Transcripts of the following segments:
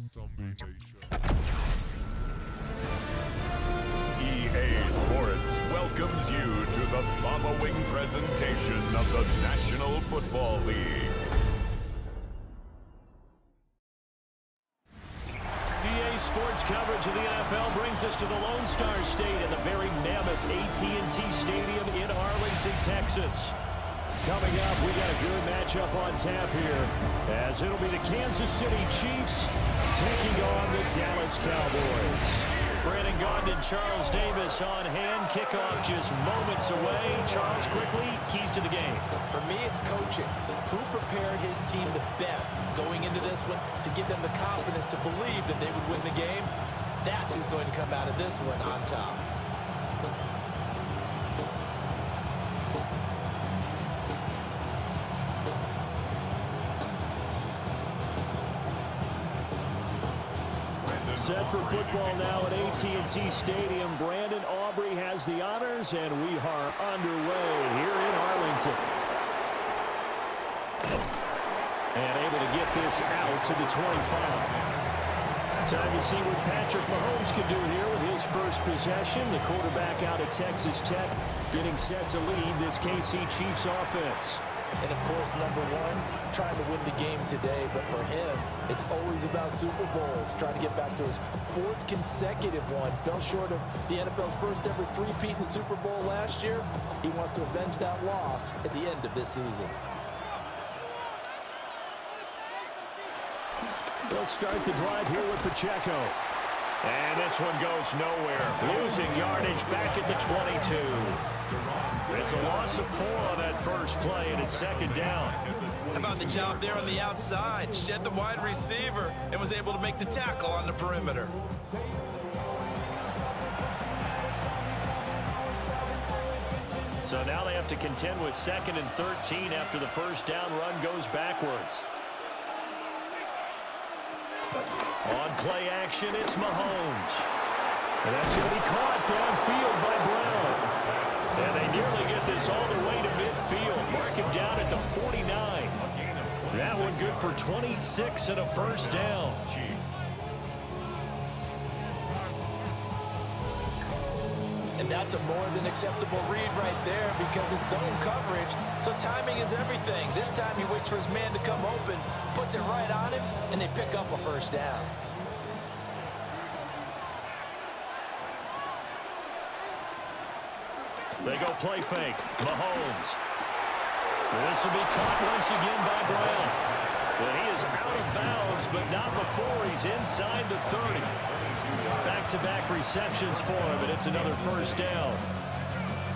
EA Sports welcomes you to the following presentation of the National Football League. EA Sports coverage of the NFL brings us to the Lone Star State in the very mammoth AT&T Stadium in Arlington, Texas. Coming up, we got a good matchup on tap here, as it'll be the Kansas City Chiefs taking on the Dallas Cowboys. Brandon Gaudin and Charles Davis on hand. Kickoff just moments away. Charles, quickly, keys to the game. For me, it's coaching. Who prepared his team the best going into this one to give them the confidence to believe that they would win the game? That's who's going to come out of this one on top. Set for football now at AT&T Stadium. Brandon Aubrey has the honors, and we are underway here in Arlington. And able to get this out to the 25. Time to see what Patrick Mahomes can do here with his first possession. The quarterback out of Texas Tech getting set to lead this KC Chiefs offense. And, of course, number one, trying to win the game today. But for him, it's always about Super Bowls, trying to get back to his fourth consecutive one. Fell short of the NFL's first ever three-peat in the Super Bowl last year. He wants to avenge that loss at the end of this season. They'll start the drive here with Pacheco. And this one goes nowhere. Losing yardage back at the 22. It's a loss of 4 on that first play, and it's second down. How about the job there on the outside? Shed the wide receiver and was able to make the tackle on the perimeter. So now they have to contend with 2nd and 13 after the first down run goes backwards. On play action, it's Mahomes. And that's going to be caught downfield by Brown. And they nearly get this all the way to midfield. Mark him down at the 49. That one good for 26 and a first down. And that's a more than acceptable read right there because it's zone coverage. So timing is everything. This time he waits for his man to come open, puts it right on him, and they pick up a first down. They go play fake. Mahomes. This will be caught once again by Brown. Well, he is out of bounds, but not before he's inside the 30. Back-to-back receptions for him, and it's another first down.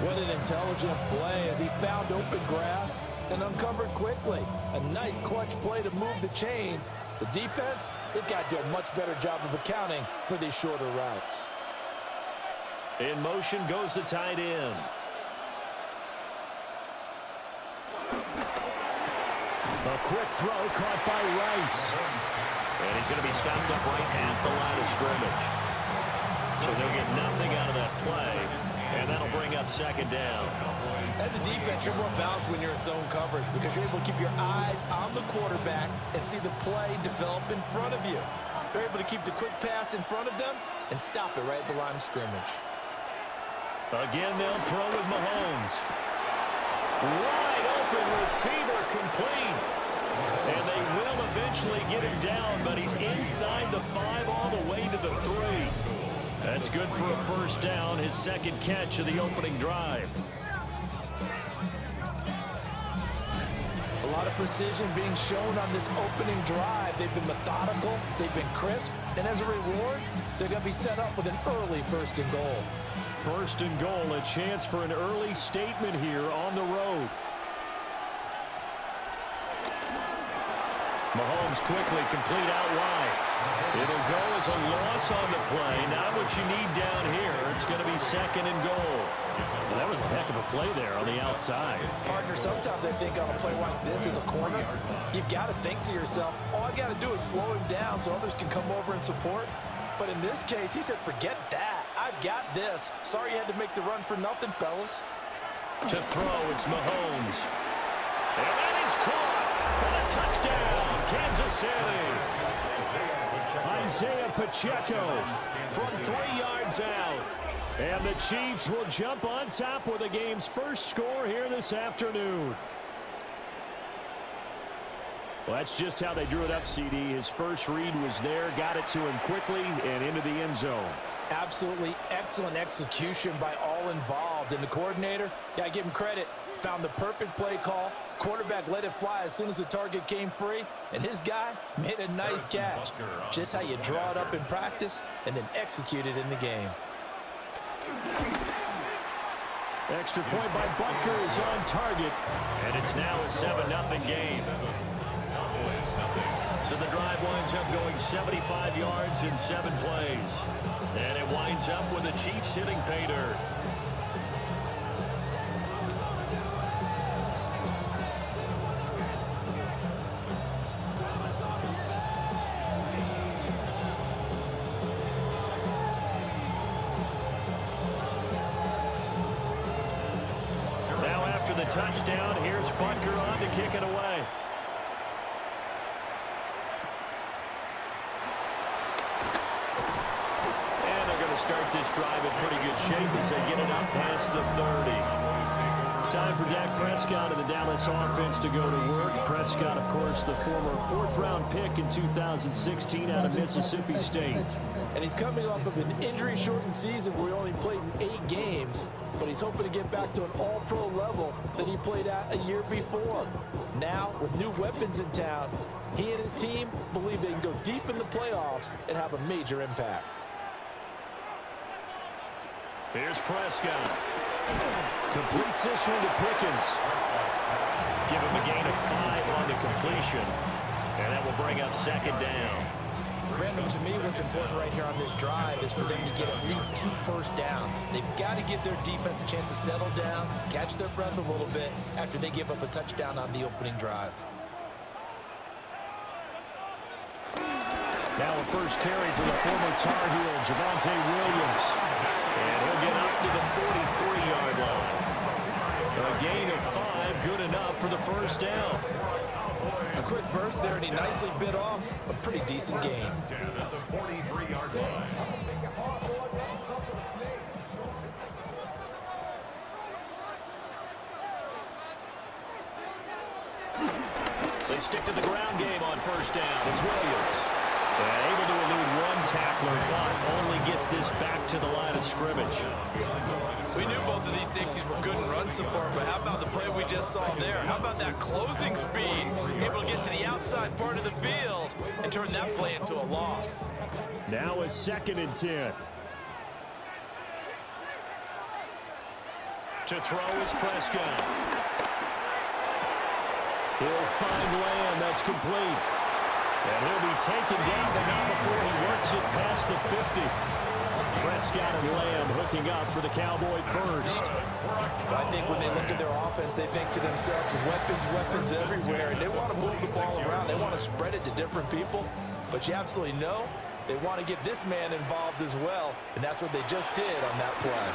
What an intelligent play as he found open grass and uncovered quickly. A nice clutch play to move the chains. The defense, they've got to do a much better job of accounting for these shorter routes. In motion goes the tight end. A quick throw caught by Rice. And he's going to be stopped up right at the line of scrimmage. So they'll get nothing out of that play. And that'll bring up second down. As a defense, you're more balanced when you're in zone coverage because you're able to keep your eyes on the quarterback and see the play develop in front of you. They're able to keep the quick pass in front of them and stop it right at the line of scrimmage. Again, they'll throw with Mahomes. Wide open receiver complete. And they will eventually get him down, but he's inside the 5 all the way to the 3. That's good for a first down, his second catch of the opening drive. A lot of precision being shown on this opening drive. They've been methodical, they've been crisp, and as a reward, they're going to be set up with an early 1st and goal. 1st and goal, a chance for an early statement here on the road. Mahomes quickly complete out wide. It'll go as a loss on the play. Not what you need down here. It's going to be 2nd and goal. Well, that was a heck of a play there on the outside. Partner, sometimes I think on a play like this as a corner, you've got to think to yourself, all I got to do is slow him down so others can come over and support. But in this case, he said, forget that. I've got this. Sorry you had to make the run for nothing, fellas. To throw, it's Mahomes. And that is caught for the touchdown, Kansas City. Isaiah Pacheco from 3 yards out. And the Chiefs will jump on top with the game's first score here this afternoon. Well, that's just how they drew it up, CD. His first read was there, got it to him quickly, and into the end zone. Absolutely excellent execution by all involved. And the coordinator, gotta give him credit, found the perfect play call. Quarterback let it fly as soon as the target came free, and his guy made a nice catch. Just how you draw it up in practice and then execute it in the game. Extra point by Butker is on target, and it's now a 7-0 game. So the drive winds up going 75 yards in 7 plays. And it winds up with the Chiefs hitting pay dirt. Now after the touchdown, here's Butker on to kick it away. Start this drive in pretty good shape as they get it up past the 30. Time for Dak Prescott and the Dallas offense to go to work. Prescott, of course, the former 4th-round pick in 2016 out of Mississippi State. And he's coming off of an injury-shortened season where he only played in 8 games, but he's hoping to get back to an all-pro level that he played at a year before. Now, with new weapons in town, he and his team believe they can go deep in the playoffs and have a major impact. Here's Prescott. Completes this one to Pickens. Give him a gain of 5 on the completion. And that will bring up 2nd down. Brandon, to me, what's important right here on this drive is for them to get at least 2 first downs. They've got to give their defense a chance to settle down, catch their breath a little bit after they give up a touchdown on the opening drive. Now a first carry for the former Tar Heel, Javonte Williams. And he'll get up to the 43-yard line. A gain of 5, good enough for the first down. A quick burst there, and he nicely bit off a pretty decent gain. They stick to the ground game on first down. It's Williams. Able to elude 1 tackler, but only gets this back to the line of scrimmage. We knew both of these safeties were good in run support, but how about the play we just saw there? How about that closing speed? Able to get to the outside part of the field and turn that play into a loss. Now a 2nd and 10. To throw is Prescott. He'll find Lamb. That's complete. And he'll be taken down, but not before he works it past the 50. Prescott and Lamb hooking up for the Cowboy first. I think when they look at their offense, they think to themselves, weapons everywhere, and they want to move the ball around. They want to spread it to different people, but you absolutely know they want to get this man involved as well, and that's what they just did on that play.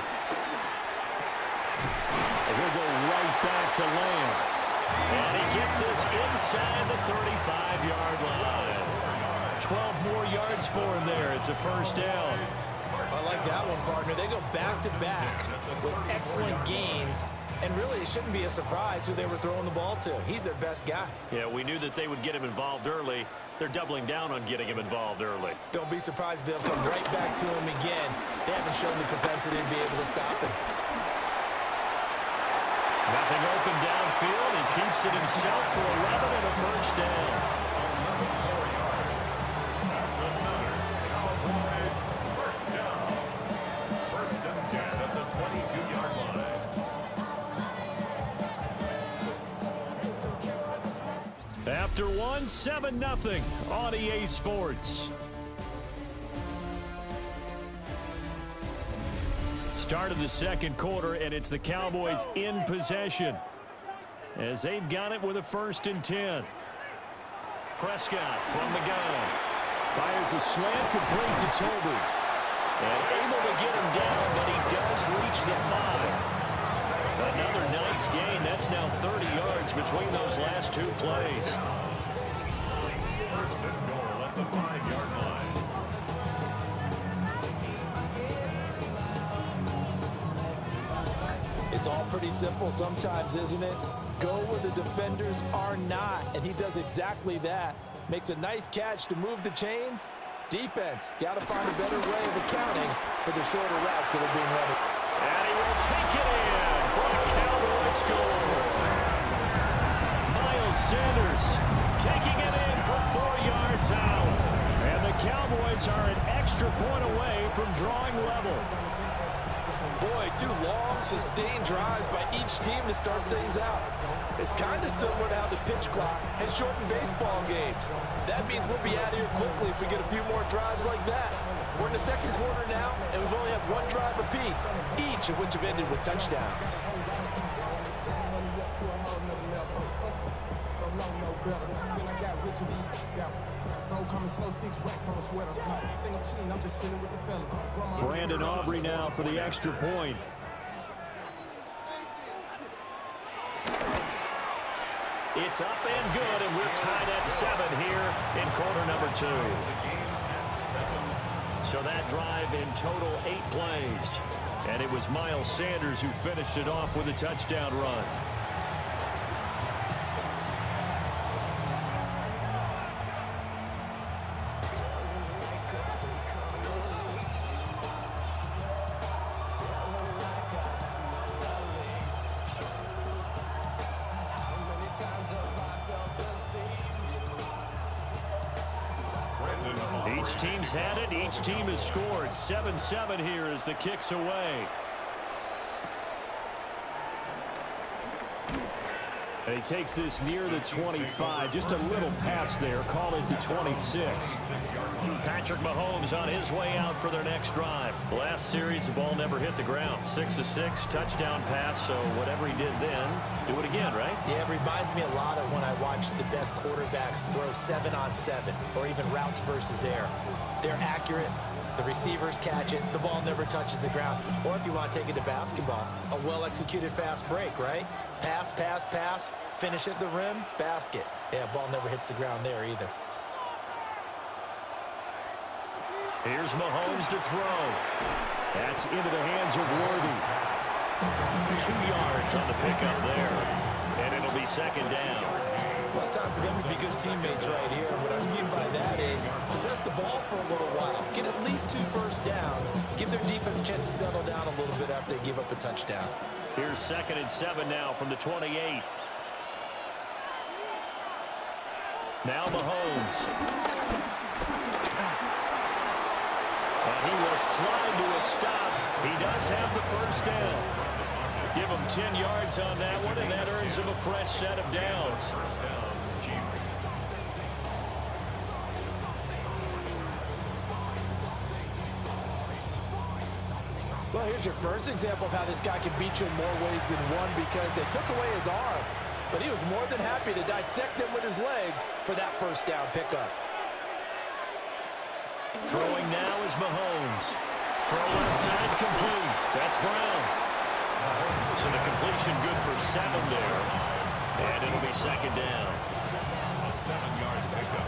And he'll go right back to Lamb. And he gets this inside the 35-yard line. 12 more yards for him there. It's a first down. I like that one, partner. They go back-to-back with excellent gains, and really it shouldn't be a surprise who they were throwing the ball to. He's their best guy. Yeah, we knew that they would get him involved early. They're doubling down on getting him involved early. Don't be surprised they'll come right back to him again. They haven't shown the propensity to be able to stop him. Nothing open downfield. He keeps it himself for 11 and a first down. After one, 7-0 on EA Sports. Start of the second quarter, and it's the Cowboys in possession as they've got it with a 1st and 10. Prescott from the gun. Fires a slant, complete to Toby. And able to get him down, but he does reach the 5. Another nice gain. That's now 30 yards between those last 2 plays. First and goal at the 5-yard line. It's all pretty simple sometimes, isn't it? Go where the defenders are not, and he does exactly that. Makes a nice catch to move the chains. Defense, got to find a better way of accounting for the shorter routes that are being run. And he will take it in for a Cowboys score. Miles Sanders taking it in from 4 yards out. And the Cowboys are an extra point away from drawing level. Boy, 2 long, sustained drives by each team to start things out. It's kind of similar to how the pitch clock has shortened baseball games. That means we'll be out of here quickly if we get a few more drives like that. We're in the second quarter now, and we've only had 1 drive apiece, each of which have ended with touchdowns. Brandon Aubrey now for the extra point. It's up and good, and we're tied at 7 here in quarter number 2. So that drive in total 8 plays. And it was Miles Sanders who finished it off with a touchdown run. Each team's had it. Each team has scored. 7-7 here as the kick's away. And he takes this near the 25. Just a little pass there. Call it the 26. Patrick Mahomes on his way out for their next drive. Last series, the ball never hit the ground. 6 of 6, touchdown pass. So whatever he did then, do it again, right? Yeah, it reminds me a lot of when I watched the best quarterbacks throw 7-on-7 or even routes versus air. They're accurate. The receivers catch it. The ball never touches the ground. Or if you want to take it to basketball, a well-executed fast break, right? Pass, pass, pass, finish at the rim, basket. Yeah, ball never hits the ground there either. Here's Mahomes to throw. That's into the hands of Worthy. 2 yards on the pickup there. And it'll be second down. Well, it's time for them to be good teammates right here. What I mean by that is possess the ball for a little while. Get at least 2 first downs. Give their defense a chance to settle down a little bit after they give up a touchdown. Here's 2nd and 7 now from the 28. Now Mahomes. And he will slide to a stop. He does have the first down. Give him 10 yards on that one, and that earns him a fresh set of downs. Well, here's your first example of how this guy can beat you in more ways than one, because they took away his arm, but he was more than happy to dissect them with his legs for that first down pickup. Throwing now is Mahomes. Throw left side complete. That's Brown. So the completion good for 7 there. And it'll be second down. A 7-yard pickup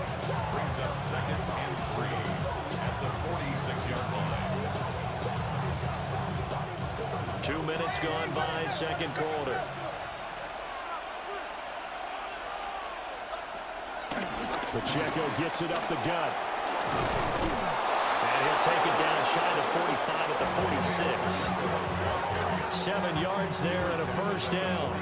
brings up 2nd and 3 at the 46-yard line. 2 minutes gone by, second quarter. Pacheco gets it up the gut. And he'll take it down shy of 45 at the 46. 7 yards there and a first down.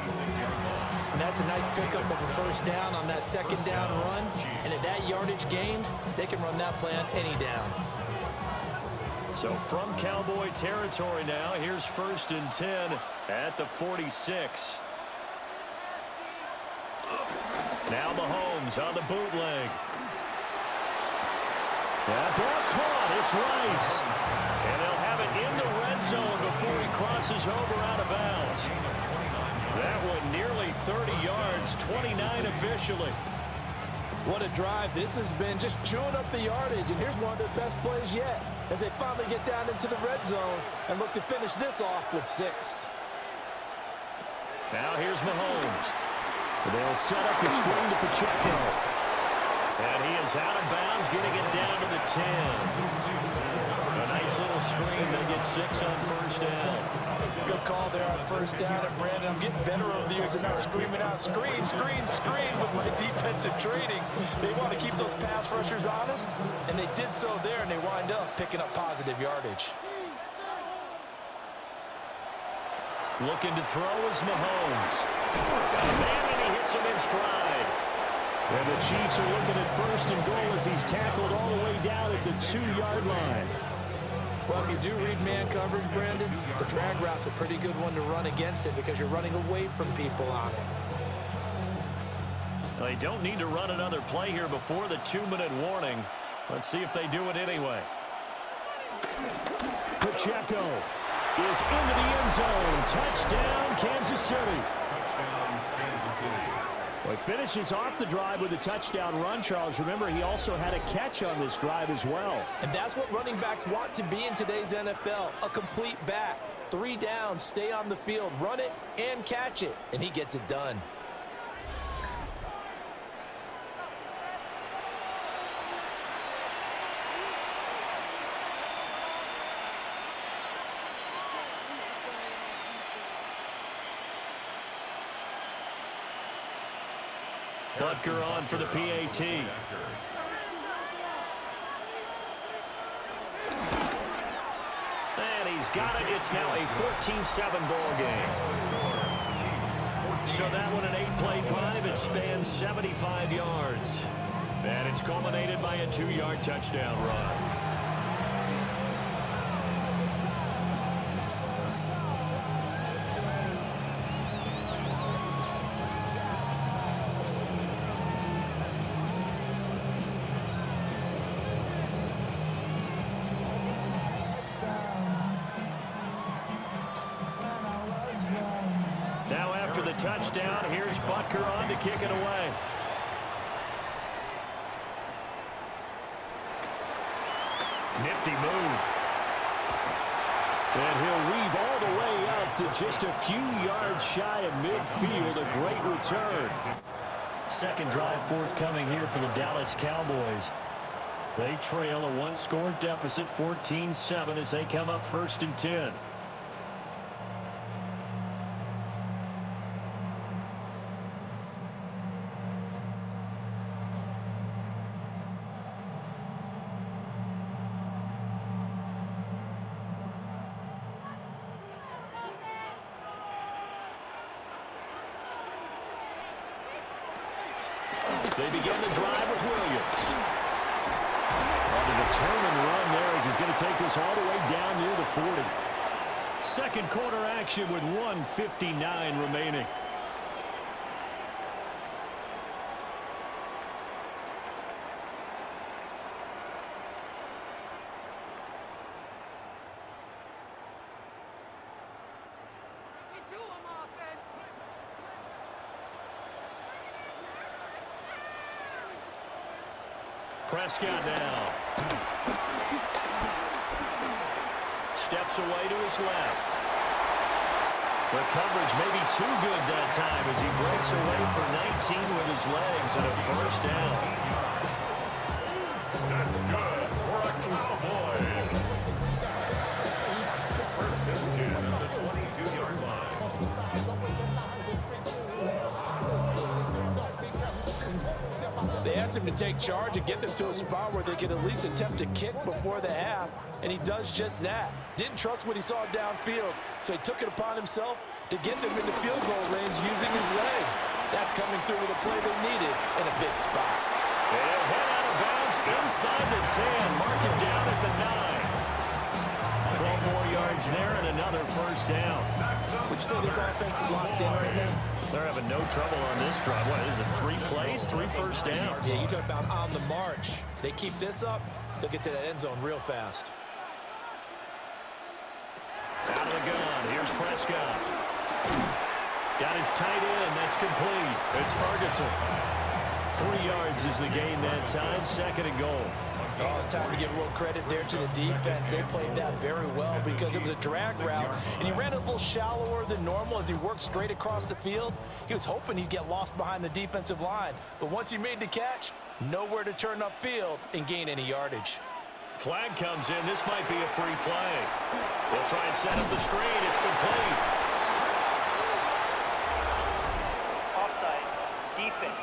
And that's a nice pickup of a first down on that second down run. And at that yardage gained, they can run that play on any down. So from Cowboy territory now, here's 1st and 10 at the 46. Now Mahomes on the bootleg. That ball caught. It's Rice. And they'll have it in the red zone before he crosses over out of bounds. That one nearly 30 yards, 29 officially. What a drive this has been, just chewing up the yardage, and here's one of their best plays yet as they finally get down into the red zone and look to finish this off with 6. Now here's Mahomes. They'll set up the screen to Pacheco. And he is out of bounds, getting it down to the 10. A nice little screen. They get 6 on first down. Good call there on first down. And Brandon, I'm getting better over the years and not screaming out, screen, screen, screen with my defensive training. They want to keep those pass rushers honest, and they did so there, and they wind up picking up positive yardage. Looking to throw is Mahomes. Got a man, and he hits him in stride. And the Chiefs are looking at first and goal as he's tackled all the way down at the 2-yard line. Well, if you do read man coverage, Brandon, the drag route's a pretty good one to run against it because you're running away from people on it. They don't need to run another play here before the 2-minute warning. Let's see if they do it anyway. Pacheco is into the end zone. Touchdown, Kansas City. Touchdown, Kansas City. Well, he finishes off the drive with a touchdown run, Charles. Remember, he also had a catch on this drive as well. And that's what running backs want to be in today's NFL, a complete back. 3 downs, stay on the field, run it, and catch it. And he gets it done. Butker on for the PAT. And he's got it. It's now a 14-7 ball game. So that one an 8-play drive. It spans 75 yards. And it's culminated by a 2-yard touchdown run. After the touchdown, here's Butker on to kick it away. Nifty move. And he'll weave all the way up to just a few yards shy of midfield. A great return. Second drive forthcoming here for the Dallas Cowboys. They trail a 1-score deficit, 14-7, as they come up 1st and 10. They begin the drive with Williams. On a determined run there as he's going to take this all the way down near the 40. Second quarter action with 1:59 remaining. Prescott now. Steps away to his left. The coverage may be too good that time as he breaks away for 19 with his legs and a first down. That's good for a Cowboys. First and 10 at the 22-yard line. They asked him to take charge and get them to a spot where they could at least attempt to kick before the half, and he does just that. Didn't trust what he saw downfield, so he took it upon himself to get them into field goal range using his legs. That's coming through with a play they needed in a big spot. They'll head out of bounds inside the 10, mark it down at the 9. 12 more yards there and another first down. Would you say this offense is locked in right now? They're having no trouble on this drive. What is it, 3 plays, 3 first downs? Yeah, you talk about on the march. They keep this up, they'll get to that end zone real fast. Out of the gun, here's Prescott. Got his tight end, that's complete. It's Ferguson. 3 yards is the gain that time, 2nd and goal. Oh, it's time to give a little credit there to the defense. They played that very well because it was a drag route, and he ran a little shallower than normal as he worked straight across the field. He was hoping he'd get lost behind the defensive line, but once he made the catch, Nowhere to turn upfield and gain any yardage. Flag comes in. This might be a free play. They'll try and set up the screen. It's complete. Offside. Defense.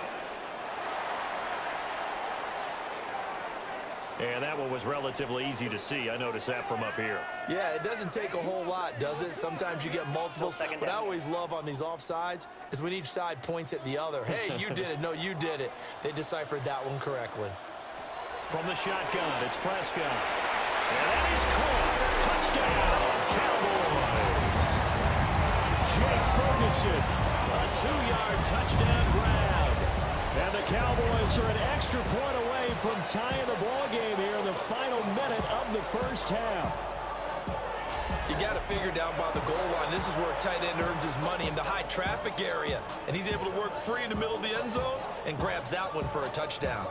And that one was relatively easy to see. I noticed that from up here. Yeah, it doesn't take a whole lot, does it? Sometimes you get multiples. What I always love on these offsides is when each side points at the other. Hey, you did it. No, you did it. They deciphered that one correctly. From the shotgun, it's Prescott. And that is caught. Touchdown, Cowboys. Jake Ferguson, a 2-yard touchdown grab. And the Cowboys are an extra point away from tying the ball game here in the final minute of the first half. You got to figure down by the goal line. This is where a tight end earns his money, in the high traffic area. And he's able to work free in the middle of the end zone and grabs that one for a touchdown.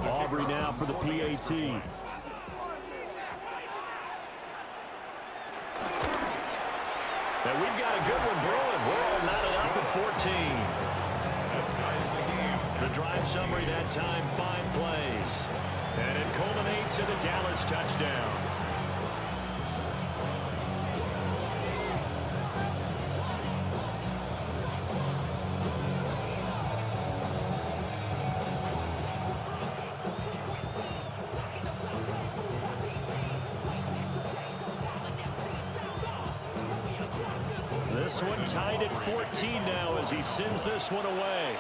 Aubrey now for the PAT. And we've got a good one brewing. We're all knotted up at 14. The drive summary that time, 5 plays. And it culminates in a Dallas touchdown. This one tied at 14 now as he sends this one away.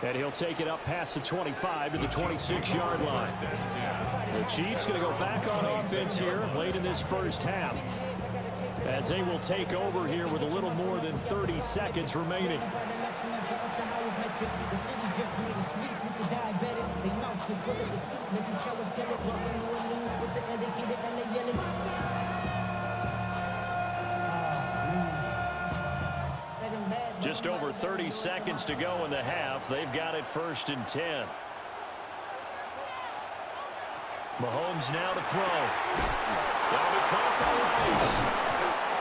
And he'll take it up past the 25 to the 26-yard line. The Chiefs going to go back on offense here late in this first half, as they will take over here with a little more than 30 seconds remaining. Just over 30 seconds to go in the half. They've got it 1st and 10. Mahomes now to throw. That'll be caught by Rice.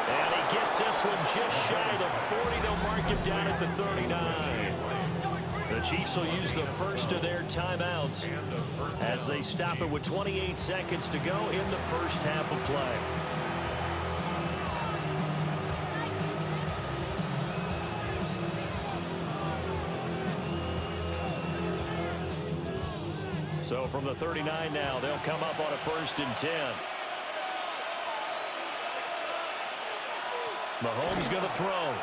And he gets this one just shy of the 40. They'll mark him down at the 39. The Chiefs will use the first of their timeouts as they stop it with 28 seconds to go in the first half of play. So from the 39 now, they'll come up on a 1st and 10. Mahomes going to throw.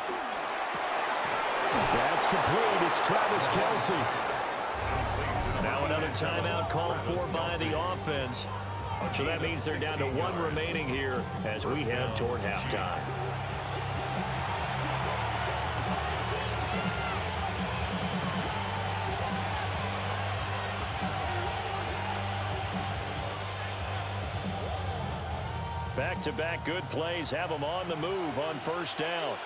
That's complete. It's Travis Kelce. Now another timeout called for by the offense. So that means they're down to 1 remaining here as we head toward halftime. Back-to-back good plays have them on the move on 1st down.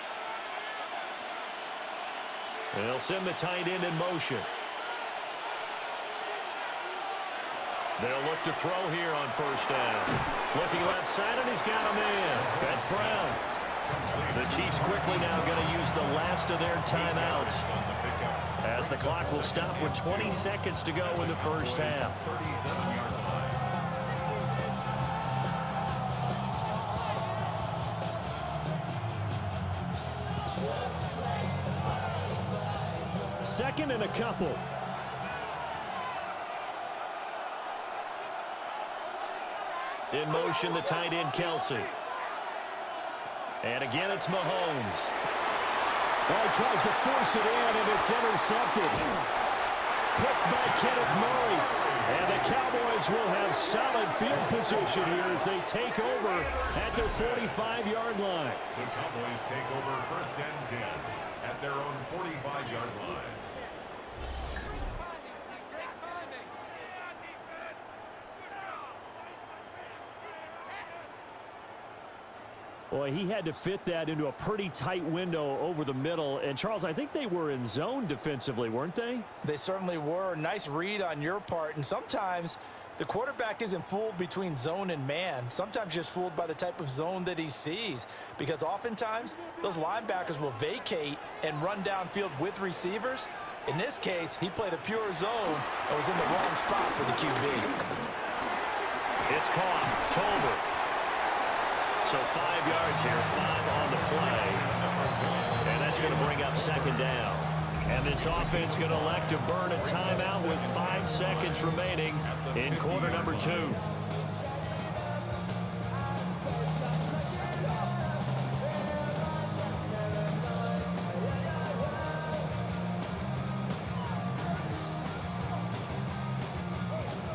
And they'll send the tight end in motion. They'll look to throw here on 1st down. Looking left side, and he's got a man. That's Brown. The Chiefs quickly now going to use the last of their timeouts, as the clock will stop with 20 seconds to go in the first half. Second and a couple. In motion, the tight end, Kelce. And again, it's Mahomes. Well, he tries to force it in, and it's intercepted. Picked by Kenneth Murray. And the Cowboys will have solid field position here as they take over at their 45-yard line. The Cowboys take over 1st and 10 at their own 45-yard line. Boy, he had to fit that into a pretty tight window over the middle. And, Charles, I think they were in zone defensively, weren't they? They certainly were. Nice read on your part. And sometimes The quarterback isn't fooled between zone and man. Sometimes just fooled by the type of zone that he sees, because oftentimes those linebackers will vacate and run downfield with receivers. In this case, he played a pure zone and was in the wrong spot for the QB. It's caught. Tolbert. So 5 yards here, 5 on the play. And that's going to bring up second down. And this offense going to elect to burn a timeout with 5 seconds remaining in quarter number 2.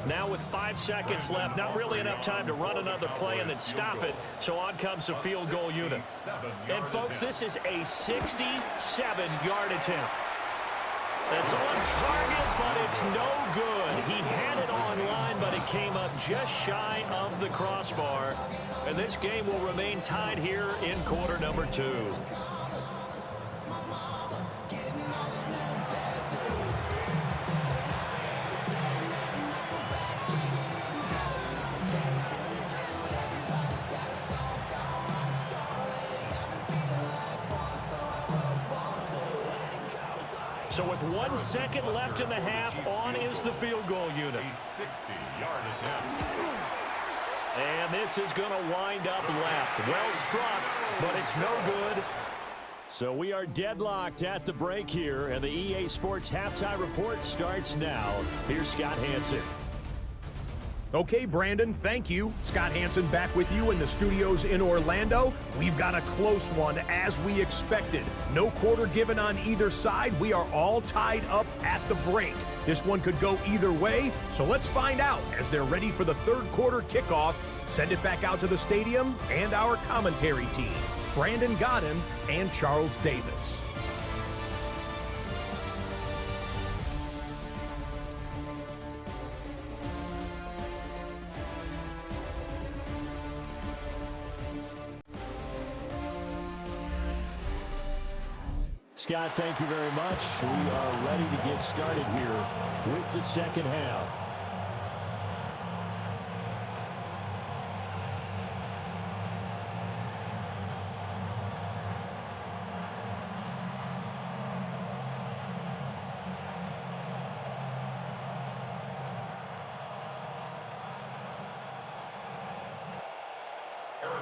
Now with 5 seconds left, not really enough time to run another play and then stop it. So on comes the field goal unit. And folks, this is a 67-yard attempt. It's on target, but it's no good. He had it on line, but it came up just shy of the crossbar. And this game will remain tied here in quarter number 2. So with 1 second left in the half, on is the field goal unit. A 60-yard attempt. And this is going to wind up left. Well struck, but it's no good. So we are deadlocked at the break here, and the EA Sports Halftime Report starts now. Here's Scott Hansen. Okay, Brandon, thank you. Scott Hansen back with you in the studios in Orlando. We've got a close one, as we expected. No quarter given on either side. We are all tied up at the break. This one could go either way, so let's find out as they're ready for the third quarter kickoff. Send it back out to the stadium and our commentary team, Brandon Godden and Charles Davis. Scott, thank you very much. We are ready to get started here with the second half.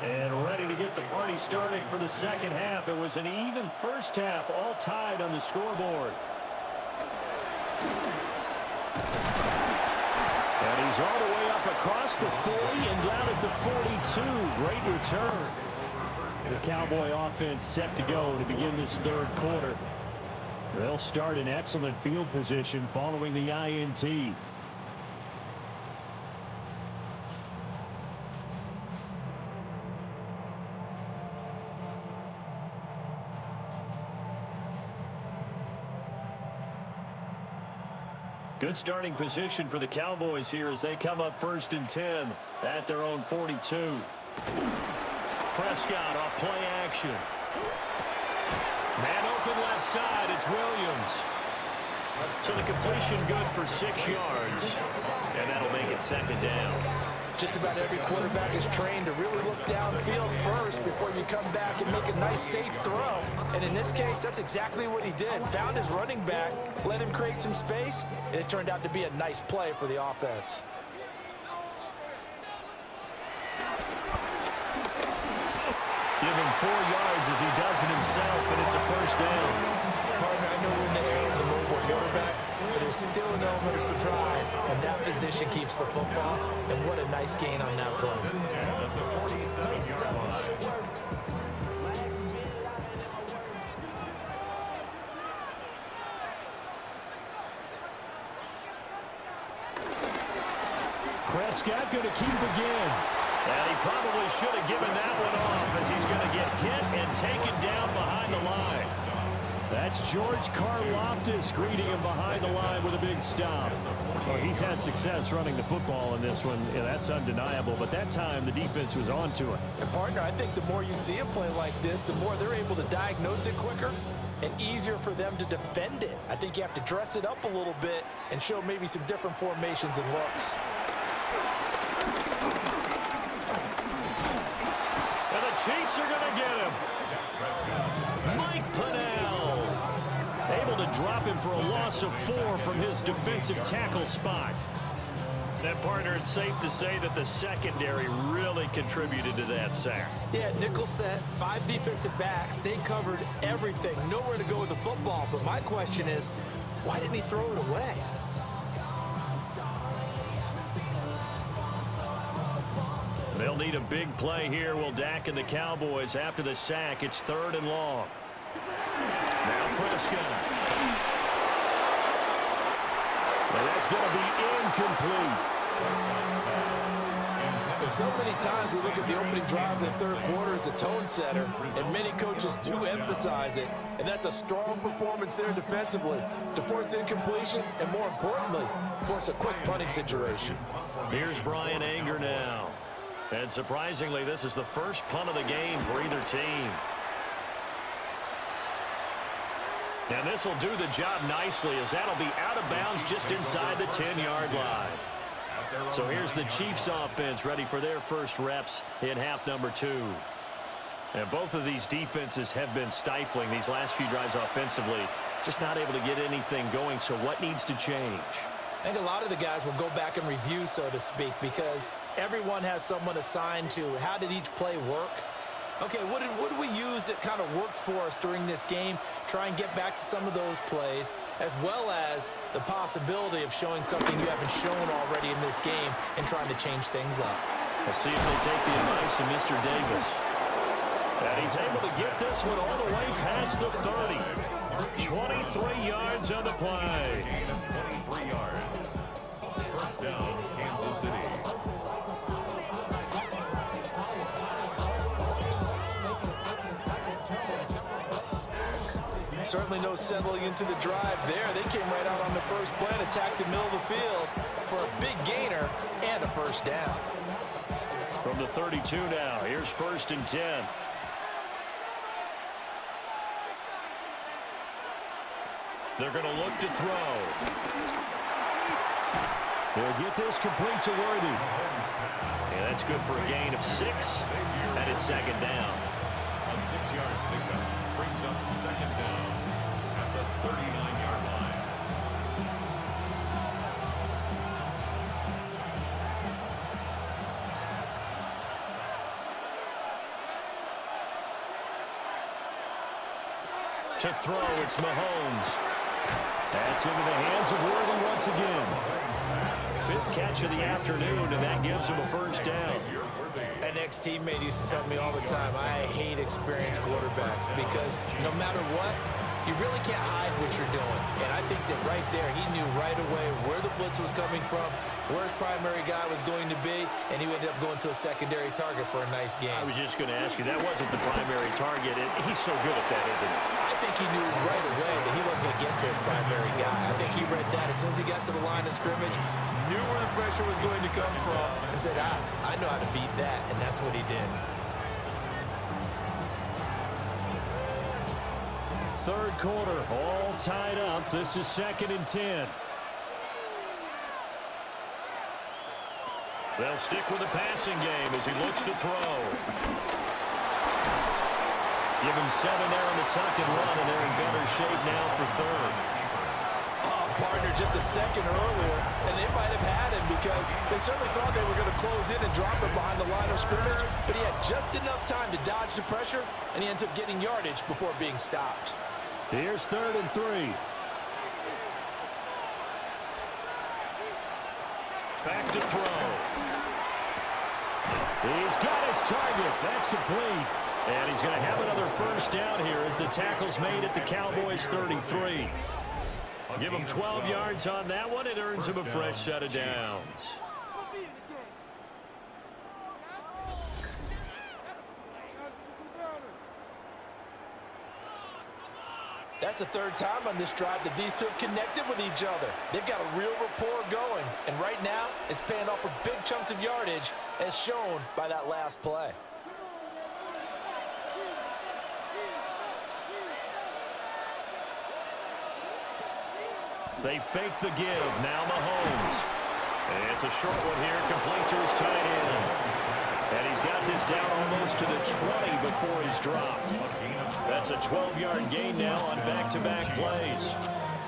And ready to get the party started for the second half. It was an even first half, all tied on the scoreboard. And he's all the way up across the 40 and down at the 42. Great return. The Cowboy offense set to go to begin this third quarter. They'll start in excellent field position following the INT. Good starting position for the Cowboys here as they come up 1st and 10 at their own 42. Prescott off play action. Man open left side. It's Williams. So the completion good for 6 yards. And that'll make it second down. Just about every quarterback is trained to really look downfield first before you come back and make a nice, safe throw. And in this case, that's exactly what he did. Found his running back, let him create some space, and it turned out to be a nice play for the offense. Give him 4 yards as he does it himself, and it's a first down. Partner, I know we're in the era of the mobile quarterback, but there's still an element of surprise when that position keeps the football, and what a nice gain on that play. Prescott going to keep again. And he probably should have given that one off as he's going to get hit and taken down behind the line. That's George Karlaftis greeting him behind the line with a big stop. Well, he's had success running the football in this one. Yeah, that's undeniable. But that time, the defense was on to it. And partner, I think the more you see a play like this, the more they're able to diagnose it quicker and easier for them to defend it. I think you have to dress it up a little bit and show maybe some different formations and looks. And the Chiefs are going to get him. Mike Pennell able to drop him for a loss of 4 from his defensive tackle spot. That, partner, it's safe to say that the secondary really contributed to that sack. Yeah, nickel set, 5 defensive backs. They covered everything. Nowhere to go with the football. But my question is, why didn't he throw it away? They'll need a big play here. Will Dak and the Cowboys after the sack. It's 3rd and long. Now Prescott. And that's going to be incomplete. And so many times we look at the opening drive of the third quarter as a tone setter, and many coaches do emphasize it, and that's a strong performance there defensively to force incompletion and, more importantly, force a quick punting situation. Here's Brian Anger now. And surprisingly, this is the first punt of the game for either team. And this will do the job nicely, as that'll be out of bounds just inside the 10-yard line. So here's the Chiefs offense ready for their first reps in half number 2. And both of these defenses have been stifling these last few drives offensively, just not able to get anything going. So what needs to change? I think a lot of the guys will go back and review, so to speak, because everyone has someone assigned to how did each play work. Okay, what did we use that kind of worked for us during this game? Try and get back to some of those plays, as well as the possibility of showing something you haven't shown already in this game and trying to change things up. We'll see if they take the advice of Mr. Davis. And he's able to get this one all the way past the 30. 23 yards on the play. 23 yards. First down, Kansas City. Certainly no settling into the drive there. They came right out on the first play and attacked the middle of the field for a big gainer and a first down. From the 32 now, here's 1st and 10. They're going to look to throw. They'll get this complete to Worthy. Yeah, that's good for a gain of 6, and it's 2nd down. A 6-yard pickup brings up 2nd down at the 39-yard line. To throw, it's Mahomes. That's into the hands of Worthy once again. 5th catch of the afternoon, and that gives him a first down. An ex-teammate used to tell me all the time, I hate experienced quarterbacks because no matter what, you really can't hide what you're doing. And I think that right there, he knew right away where the blitz was coming from, where his primary guy was going to be, and he ended up going to a secondary target for a nice game. I was just going to ask you, that wasn't the primary target. He's so good at that, isn't he? I think he knew right away that he wasn't going to get to his primary guy. I think he read that as soon as he got to the line of scrimmage, knew where the pressure was going to come from, and said, I know how to beat that, and that's what he did. 3rd quarter, all tied up. This is 2nd and 10. They'll stick with the passing game as he looks to throw. Give him 7 there on the tuck and run, and they're in better shape now for 3rd. Partner just a second earlier, and they might have had him because they certainly thought they were going to close in and drop him behind the line of scrimmage, but he had just enough time to dodge the pressure, and he ends up getting yardage before being stopped. Here's 3rd and 3. Back to throw. He's got his target. That's complete. And he's going to have another first down here as the tackle's made at the Cowboys 33. Give him 12 yards on that one. It earns him a fresh set of downs. That's the 3rd time on this drive that these two have connected with each other. They've got a real rapport going, and right now it's paying off for big chunks of yardage as shown by that last play. They fake the give. Now Mahomes. It's a short one here, complete to his tight end. And he's got this down almost to the 20 before he's dropped. That's a 12-yard gain now on back-to-back plays.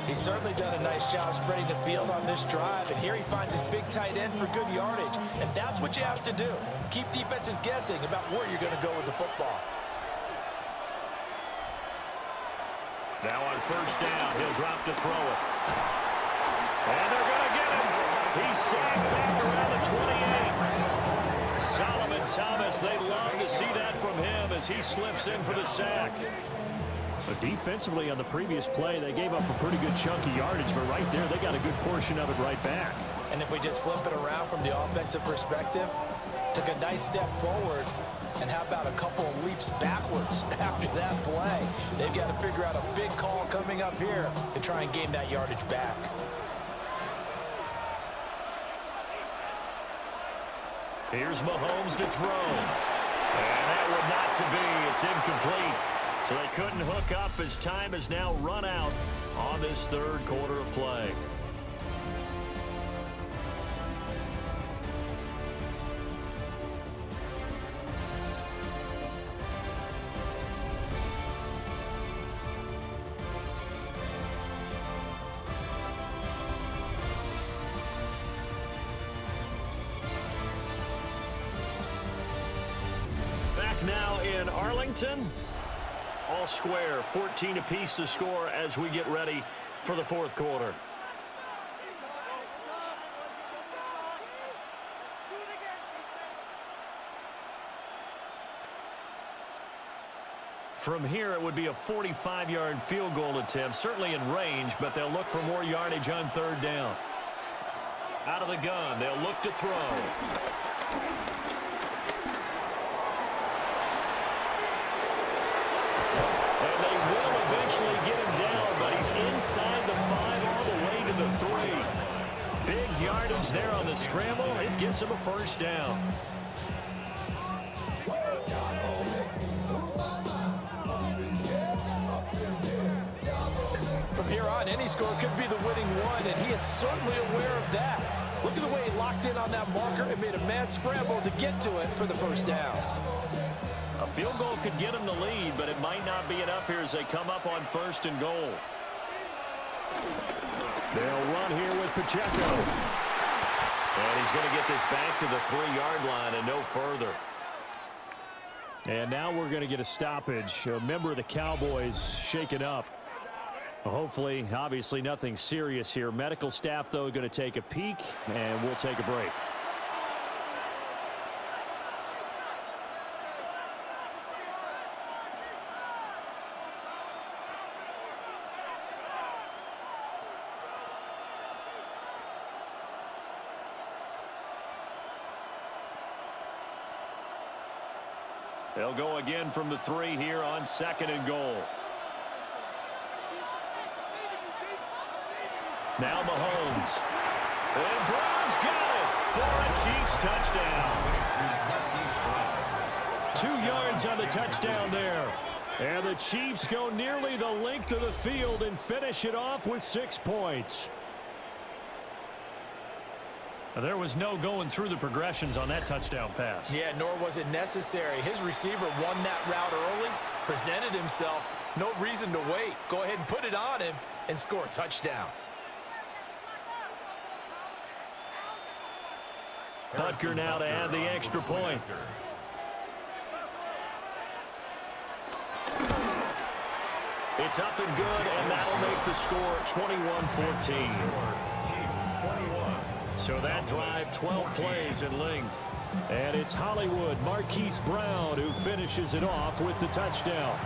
He's certainly done a nice job spreading the field on this drive, and here he finds his big tight end for good yardage. And that's what you have to do. Keep defenses guessing about where you're going to go with the football. Now on first down, he'll drop to throw it. And they're going to get him. He's sacked back around the 28. Solomon Thomas, they love to see that from him as he slips in for the sack. But defensively on the previous play, they gave up a pretty good chunk of yardage, but right there, they got a good portion of it right back. And if we just flip it around from the offensive perspective, took a nice step forward, and how about a couple of leaps backwards after that play? They've got to figure out a big call coming up here to try and gain that yardage back. Here's Mahomes to throw. And that would not to be. It's incomplete. So they couldn't hook up as time has now run out on this third quarter of play. Now in Arlington, all square, 14 apiece to score as we get ready for the fourth quarter. From here, it would be a 45-yard field goal attempt, certainly in range, but they'll look for more yardage on third down. Out of the gun, they'll look to throw. Get him down, but he's inside the 5 all the way to the 3. Big yardage there on the scramble. It gets him a first down. From here on, any score could be the winning one, and he is certainly aware of that. Look at the way he locked in on that marker and made a mad scramble to get to it for the first down. A field goal could get him the lead, but it might not be enough here as they come up on first and goal. They'll run here with Pacheco. And he's going to get this back to the 3-yard line and no further. And now we're going to get a stoppage. A member of the Cowboys shaken up. Hopefully, obviously nothing serious here. Medical staff, though, going to take a peek, and we'll take a break. They'll go again from the 3 here on second and goal. Now Mahomes. And Brown's got it for a Chiefs touchdown. 2 yards on the touchdown there. And the Chiefs go nearly the length of the field and finish it off with 6 points. There was no going through the progressions on that touchdown pass. Yeah, nor was it necessary. His receiver won that route early, presented himself. No reason to wait. Go ahead and put it on him and score a touchdown. Butker now to add the extra point. It's up and good, and that'll make the score 21-14. So that drive, 12 plays in length. And it's Hollywood, Marquise Brown, who finishes it off with the touchdown.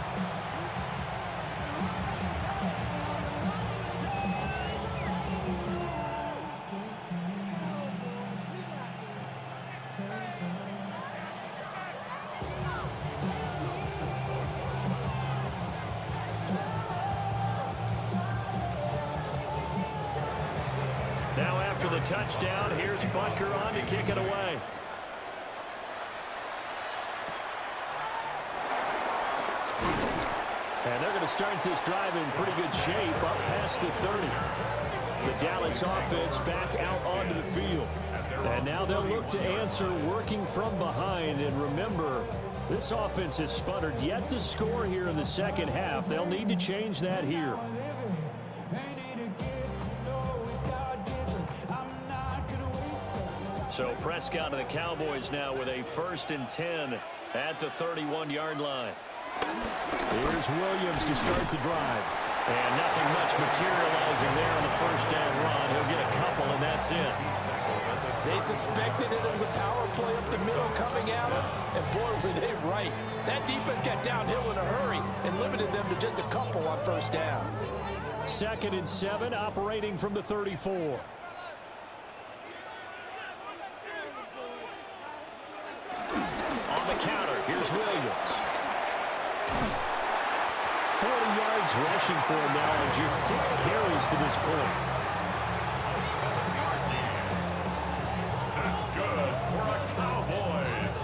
Now after the touchdown, here's Butker on to kick it away. And they're going to start this drive in pretty good shape up past the 30. The Dallas offense back out onto the field. And now they'll look to answer working from behind. And remember, this offense has sputtered yet to score here in the second half. They'll need to change that here. So Prescott of the Cowboys now with a 1st and 10 at the 31-yard line. Here's Williams to start the drive. And nothing much materializing there on the 1st down run. He'll get a couple, and that's it. They suspected it was a power play up the middle coming at him, and boy, were they right. That defense got downhill in a hurry and limited them to just a couple on 1st down. 2nd and 7, operating from the 34. On the counter, here's Williams. 40 yards rushing for him now and just 6 carries to this point. That's good for the Cowboys.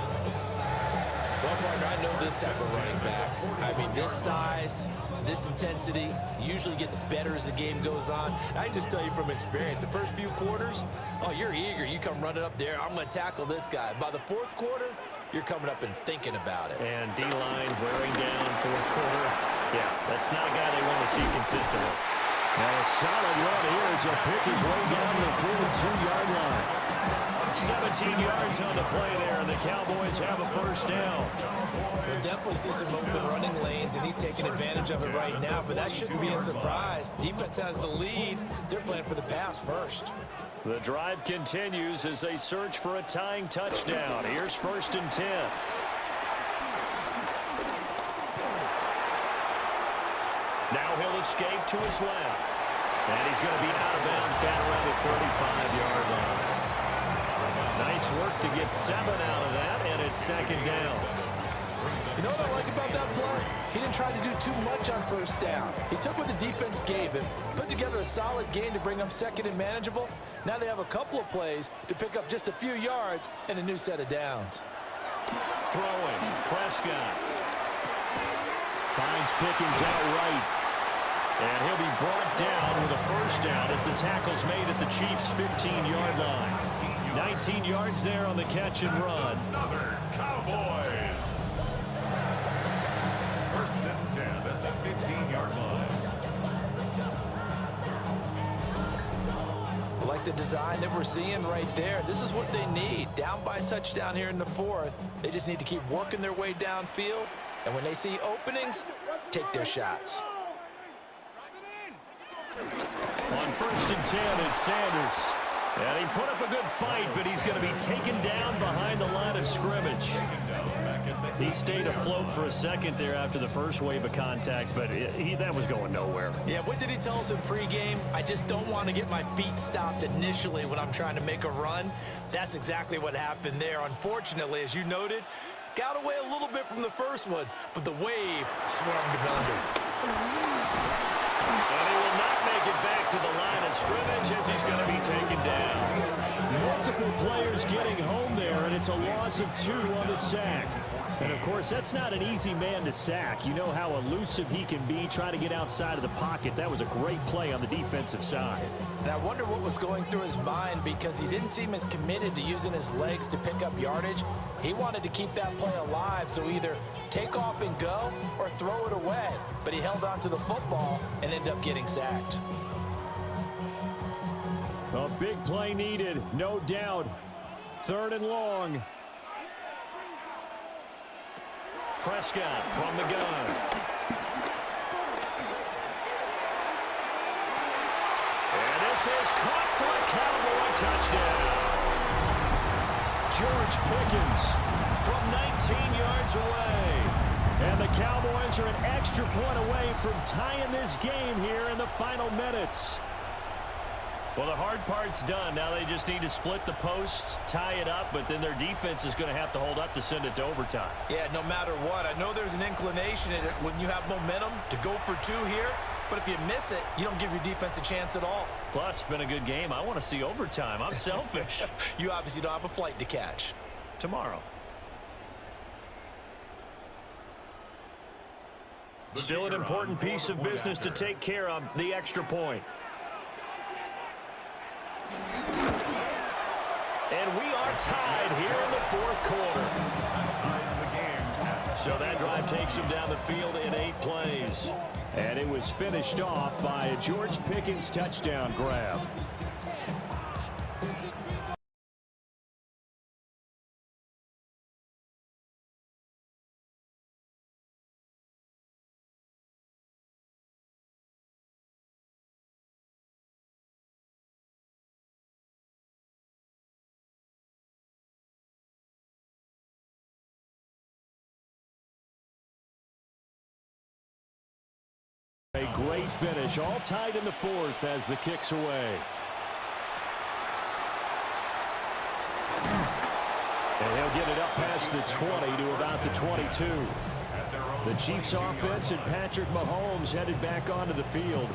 Well, partner, I know this type of running back. I mean, this size, this intensity usually gets better as the game goes on. I just tell you from experience, the first few quarters, oh, you're eager. You come running up there, I'm going to tackle this guy. By the 4th quarter, you're coming up and thinking about it. And D-line wearing down 4th quarter. Yeah, that's not a guy they want to see consistently. Now a solid run here as he'll pick his way down to the 42-yard line. 17 yards on the play there, and the Cowboys have a 1st down. We'll definitely see some open running lanes, and he's taking advantage of it right now, but that shouldn't be a surprise. Defense has the lead. They're playing for the pass first. The drive continues as they search for a tying touchdown. Here's 1st and 10. Now he'll escape to his left. And he's going to be out of bounds down around the 35-yard line. Nice work to get 7 out of that, and it's 2nd down. You know what I like about that play? He didn't try to do too much on 1st down. He took what the defense gave him, put together a solid game to bring up 2nd and manageable. Now they have a couple of plays to pick up just a few yards and a new set of downs. Throwing, Prescott. Finds Pickens out right. And he'll be brought down with a 1st down as the tackle's made at the Chiefs' 15-yard line. 19 yards there on the catch and run. Another Cowboys. 1st and 10 at the 15-yard line. I like the design that we're seeing right there. This is what they need. Down by a touchdown here in the 4th. They just need to keep working their way downfield. And when they see openings, take their shots. On 1st and 10, it's Sanders. And he put up a good fight, but he's going to be taken down behind the line of scrimmage. He stayed afloat for a second there after the first wave of contact, but that was going nowhere. Yeah, what did he tell us in pregame? I just don't want to get my feet stopped initially when I'm trying to make a run. That's exactly what happened there. Unfortunately, as you noted, got away a little bit from the first one, but the wave swarmed him under. And he will not make it back to the line of scrimmage as he's going to be taken down. Multiple players getting home there, and it's a loss of 2 on the sack. And, of course, that's not an easy man to sack. You know how elusive he can be trying to get outside of the pocket. That was a great play on the defensive side. And I wonder what was going through his mind because he didn't seem as committed to using his legs to pick up yardage. He wanted to keep that play alive, so either take off and go or throw it away. But he held on to the football and ended up getting sacked. A big play needed, no doubt. 3rd and long. Prescott from the gun. And this is caught for a Cowboy touchdown. George Pickens from 19 yards away. And the Cowboys are an extra point away from tying this game here in the final minutes. Well, the hard part's done. Now they just need to split the posts, tie it up, but then their defense is going to have to hold up to send it to overtime. Yeah, no matter what. I know there's an inclination in it when you have momentum to go for 2 here, but if you miss it, you don't give your defense a chance at all. Plus, it's been a good game. I want to see overtime. I'm selfish. You obviously don't have a flight to catch. Tomorrow. Still an important piece of business to take care of, the extra point. And are tied here in the fourth quarter. So that drive takes him down the field in 8 plays. And it was finished off by a George Pickens touchdown grab. A great finish, all tied in the fourth as the kick's away. And he'll get it up past the 20 to about the 22. The Chiefs offense and Patrick Mahomes headed back onto the field.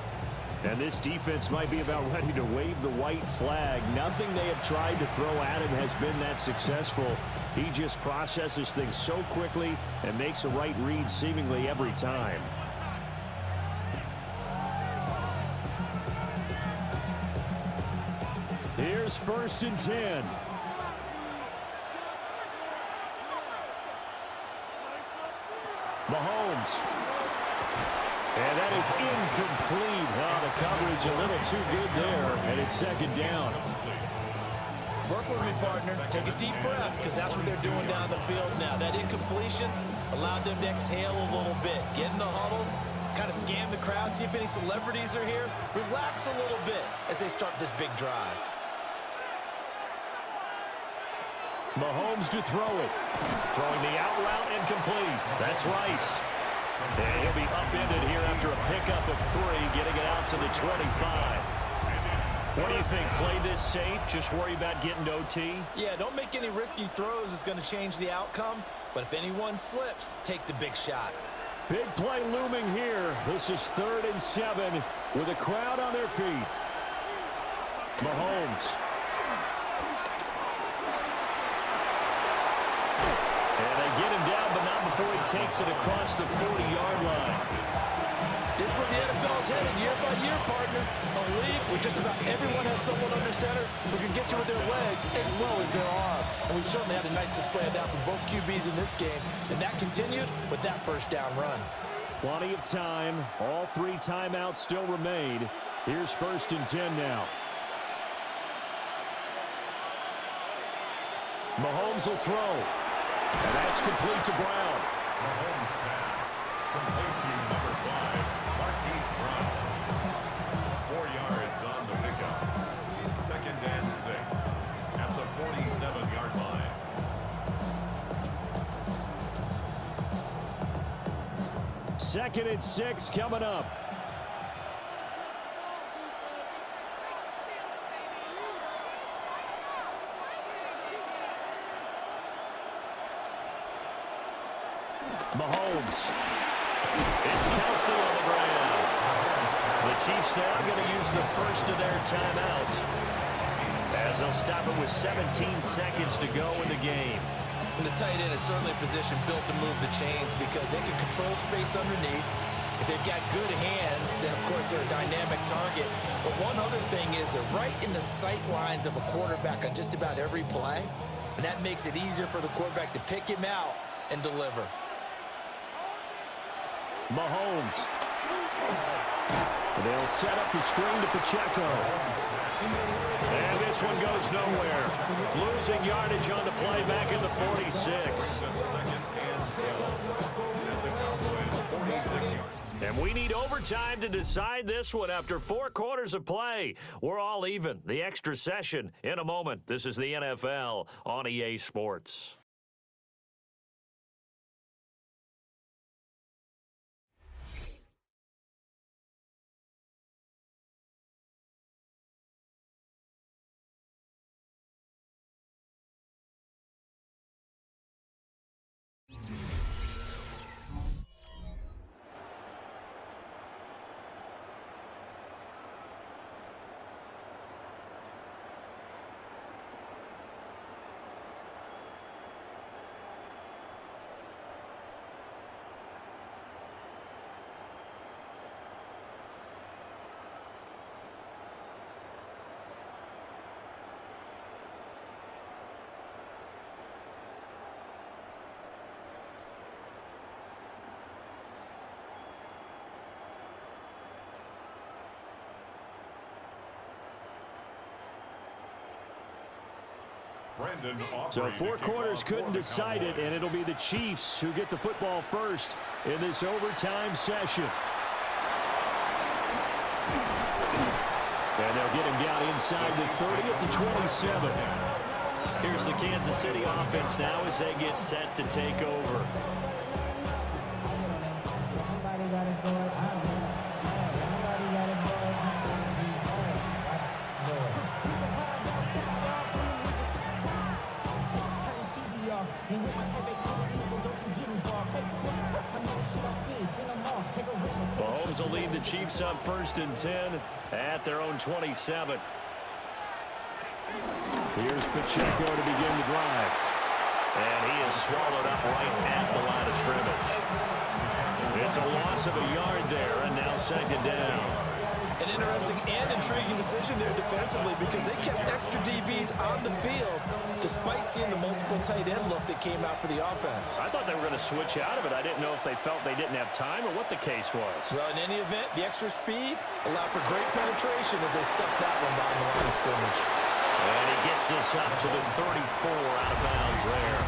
And this defense might be about ready to wave the white flag. Nothing they have tried to throw at him has been that successful. He just processes things so quickly and makes a right read seemingly every time. Here's 1st and 10. Mahomes. And that is incomplete. Oh, the coverage a little too good there, and it's 2nd down. Work with me, partner. Take a deep breath, because that's what they're doing down the field now. That incompletion allowed them to exhale a little bit. Get in the huddle, kind of scan the crowd, see if any celebrities are here. Relax a little bit as they start this big drive. Mahomes to throw it. Throwing the out route incomplete. That's Rice. And he'll be upended here after a pickup of 3, getting it out to the 25. What do you think? Play this safe? Just worry about getting OT? Yeah, don't make any risky throws. It's going to change the outcome. But if anyone slips, take the big shot. Big play looming here. This is 3rd and 7 with a crowd on their feet. Mahomes. Get him down, but not before he takes it across the 40-yard line. This is where the NFL is headed year by year, partner. A league where just about everyone has someone under center who can get you with their legs as well as their arm. And we've certainly had a nice display of that from both QBs in this game. And that continued with that 1st down run. Plenty of time. All 3 timeouts still remain. Here's 1st and 10 now. Mahomes will throw. And that's complete to Brown. Mahomes pass. Complete to number 5, Marquise Brown. 4 yards on the pickup. 2nd and 6 at the 47-yard line. Second and 6 coming up. Mahomes. It's Kelsey on the ground. The Chiefs now going to use the first of their timeouts, as they'll stop it with 17 seconds to go in the game. And the tight end is certainly a position built to move the chains because they can control space underneath. If they've got good hands, then of course they're a dynamic target. But one other thing is they're right in the sight lines of a quarterback on just about every play. And that makes it easier for the quarterback to pick him out and deliver. Mahomes. They'll set up the screen to Pacheco. And this one goes nowhere. Losing yardage on the play back in the 46. And we need overtime to decide this one after 4 quarters of play. We're all even. The extra session in a moment. This is the NFL on EA Sports. So 4 quarters couldn't decide it, and it'll be the Chiefs who get the football first in this overtime session. And they'll get him down inside the 30 at the 27. Here's the Kansas City offense now as they get set to take over. Mahomes will lead the Chiefs up 1st and 10 at their own 27. Here's Pacheco to begin the drive. And he is swallowed up right at the line of scrimmage. It's a loss of a yard there, and now 2nd down. An interesting and intriguing decision there defensively because they kept extra DBs on the field despite seeing the multiple tight end look that came out for the offense. I thought they were going to switch out of it. I didn't know if they felt they didn't have time or what the case was. Well, in any event, the extra speed allowed for great penetration as they stuffed that one behind the line of scrimmage. And he gets this up to the 34 out of bounds there.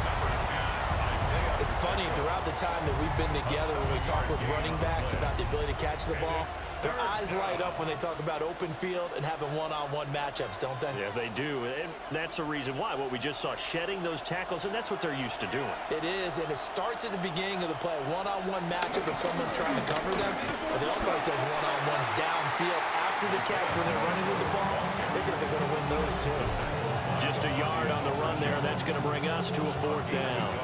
It's funny, throughout the time that we've been together, when we talk with running backs about the ability to catch the ball, their eyes light up when they talk about open field and having one-on-one matchups, don't they? Yeah, they do. And that's the reason why. What we just saw, shedding those tackles, and that's what they're used to doing. It is, and it starts at the beginning of the play. One-on-one matchup if someone's trying to cover them. But they also like those one-on-ones downfield after the catch when they're running with the ball. They think they're going to win those, too. Just a yard on the run there. That's going to bring us to a 4th down.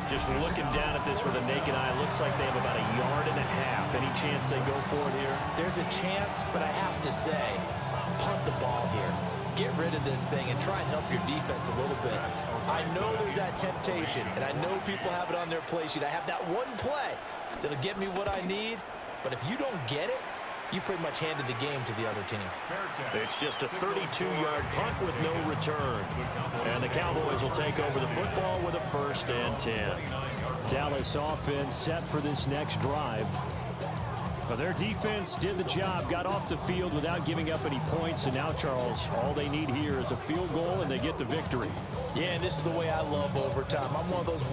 Just looking down at this with a naked eye, it looks like they have about a yard and a half. Any chance they go for it here? There's a chance, but I have to say, punt the ball here. Get rid of this thing and try and help your defense a little bit. I know there's that temptation, and I know people have it on their play sheet. I have that one play that'll get me what I need, but if you don't get it, you pretty much handed the game to the other team. It's just a 32-yard punt with no return. And the Cowboys will take over the football with a 1st and 10. Dallas offense set for this next drive. But their defense did the job, got off the field without giving up any points. And now, Charles, all they need here is a field goal, and they get the victory. Yeah, and this is the way I love overtime. I'm one of those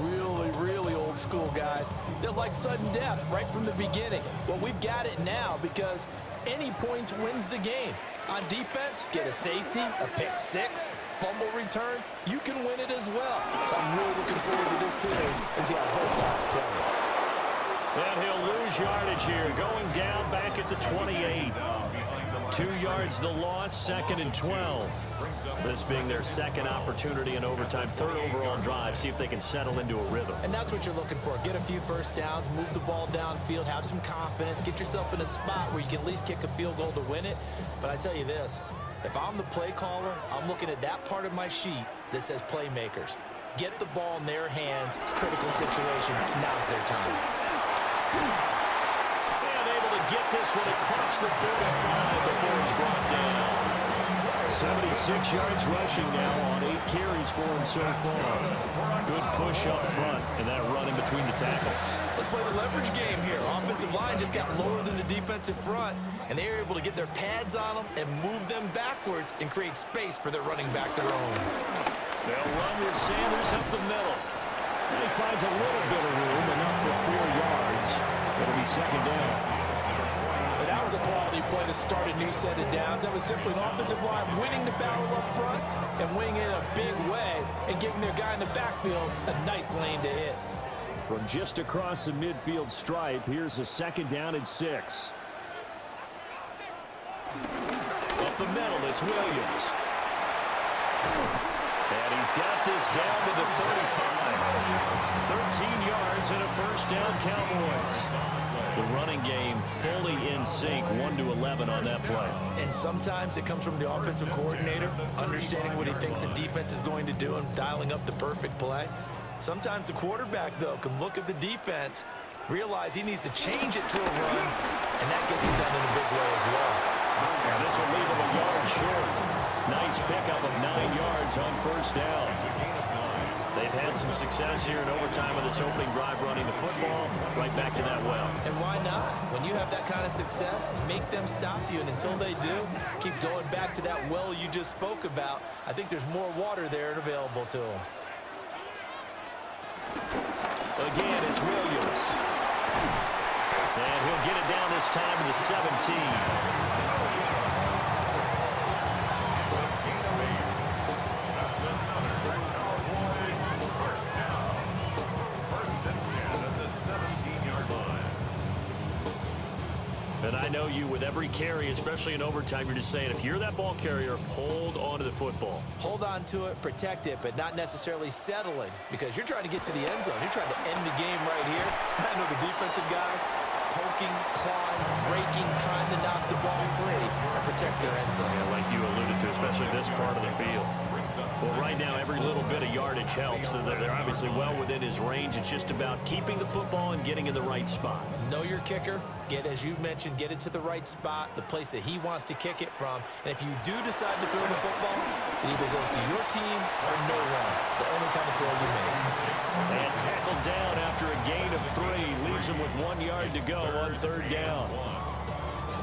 really old school guys that like sudden death right from the beginning. Well, we've got it now because any points wins the game. On defense, get a safety, a pick 6, fumble return, you can win it as well. So I'm really looking forward to this series and see how both sides play. And he'll lose yardage here, going down back at the 28. 2 yards the loss, 2nd and 12. This being their 2nd opportunity in overtime, 3rd overall drive. See if they can settle into a rhythm. And that's what you're looking for. Get a few first downs, move the ball downfield, have some confidence, get yourself in a spot where you can at least kick a field goal to win it. But I tell you this, if I'm the play caller, I'm looking at that part of my sheet that says playmakers. Get the ball in their hands, critical situation, now's their time. And able to get this one across the 35 before it's brought down. 76 yards rushing now on 8 carries for him so far. Good push up front and that run in between the tackles. Let's play the leverage game here. Offensive line just got lower than the defensive front, and they were able to get their pads on them and move them backwards and create space for their running back their own. They'll run with Sanders up the middle. And he finds a little bit of room, enough for 4 yards. It'll be 2nd down. But that was a quality play to start a new set of downs. That was simply an offensive line winning the battle up front and winning it in a big way and giving their guy in the backfield a nice lane to hit. From just across the midfield stripe, here's a 2nd down and 6. Up the middle, it's Williams. And he's got this down to the 35. 13 yards and a 1st down, Cowboys. The running game fully in sync, 1-11 on that play. And sometimes it comes from the offensive coordinator, understanding what he thinks the defense is going to do and dialing up the perfect play. Sometimes the quarterback, though, can look at the defense, realize he needs to change it to a run, and that gets it done in a big way as well. And this will leave him a yard short. Nice pickup of 9 yards on 1st down. They've had some success here in overtime of this opening drive running the football. Right back to that well. And why not? When you have that kind of success, make them stop you. And until they do, keep going back to that well you just spoke about. I think there's more water there and available to them. Again, it's Williams. And he'll get it down this time to the 17. And I know you, with every carry, especially in overtime, you're just saying, if you're that ball carrier, hold on to the football. Hold on to it, protect it, but not necessarily settling, because you're trying to get to the end zone. You're trying to end the game right here. I know the defensive guys poking, clawing, raking, trying to knock the ball free and protect their end zone. Yeah, like you alluded to, especially this part of the field. Well, right now, every little bit of yardage helps. They're obviously well within his range. It's just about keeping the football and getting in the right spot. Know your kicker. Get, as you mentioned, get it to the right spot, the place that he wants to kick it from. And if you do decide to throw the football, it either goes to your team or no one. It's the only kind of throw you make. And tackled down after a gain of 3. Leaves him with 1 yard to go on 3rd down.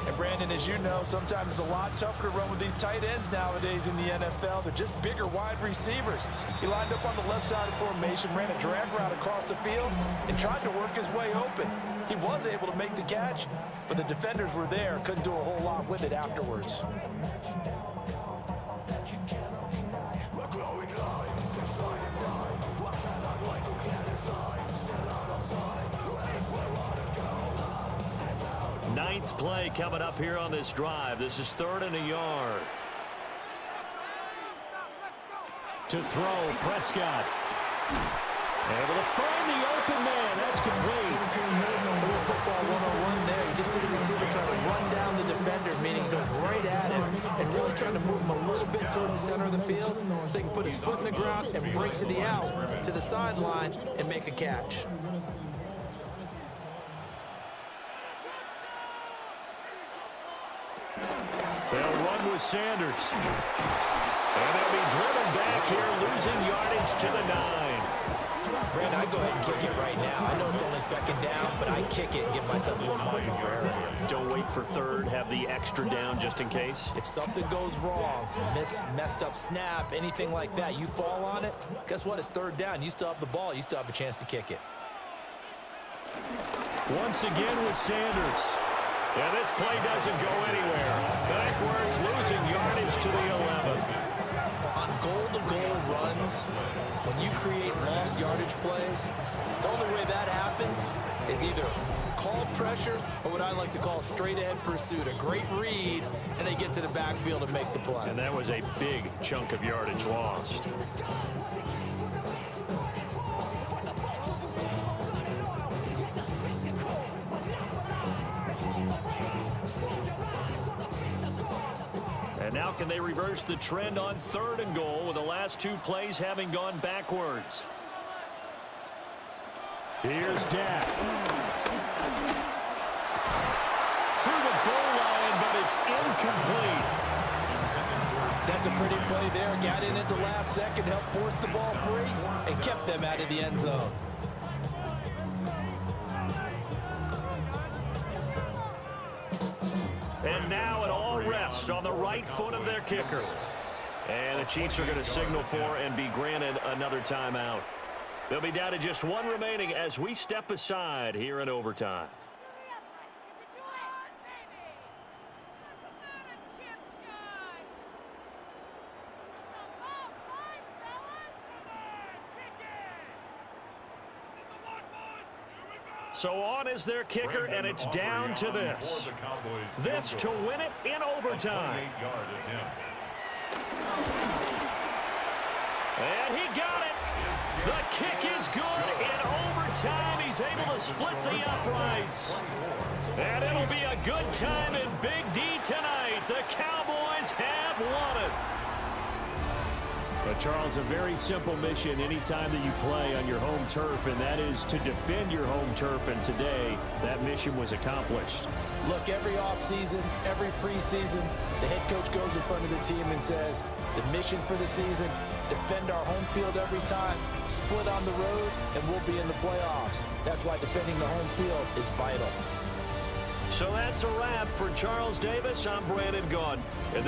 And Brandon, as you know, sometimes it's a lot tougher to run with these tight ends nowadays in the NFL. They're just bigger wide receivers. He lined up on the left side of formation, ran a drag route across the field, and tried to work his way open. He was able to make the catch, but the defenders were there, couldn't do a whole lot with it afterwards. Ninth play coming up here on this drive. This is 3rd and a yard. To throw, Prescott. Able to find the open man. That's complete. Football 101 there. You just see the receiver trying to run down the defender, meaning he goes right at him and really trying to move him a little bit towards the center of the field so he can put his foot in the ground and break to the out, to the sideline, and make a catch. They'll run with Sanders. And they'll be driven back here, losing yardage to the 9. Brandon, I go ahead and kick it right now. I know it's only 2nd down, but I kick it and give myself a little margin for error here. Don't wait for 3rd, have the extra down just in case. If something goes wrong, messed up snap, anything like that, you fall on it, guess what? It's 3rd down. You still have the ball. You still have a chance to kick it. Once again with Sanders. Yeah, this play doesn't go anywhere. Backwards, losing yardage to the 11. On goal-to-goal runs, when you create lost yardage plays, the only way that happens is either called pressure or what I like to call straight-ahead pursuit. A great read, and they get to the backfield and make the play. And that was a big chunk of yardage lost. And now can they reverse the trend on 3rd and goal with the last 2 plays having gone backwards? Here's Dak. To the goal line, but it's incomplete. That's a pretty play there. Got in at the last second, helped force the ball free, and kept them out of the end zone. And now it all rests on the right foot of their kicker. And the Chiefs are going to signal for and be granted another timeout. They'll be down to just 1 remaining as we step aside here in overtime. So on is their kicker, and it's down to this. This to win it in overtime. And he got it. The kick is good in overtime. He's able to split the uprights. And it'll be a good time in Big D tonight. The Cowboys have won it. But, Charles, a very simple mission anytime that you play on your home turf, and that is to defend your home turf. And today, that mission was accomplished. Look, every offseason, every preseason, the head coach goes in front of the team and says, the mission for the season, defend our home field every time, split on the road, and we'll be in the playoffs. That's why defending the home field is vital. So that's a wrap for Charles Davis. I'm Brandon Gaudin. And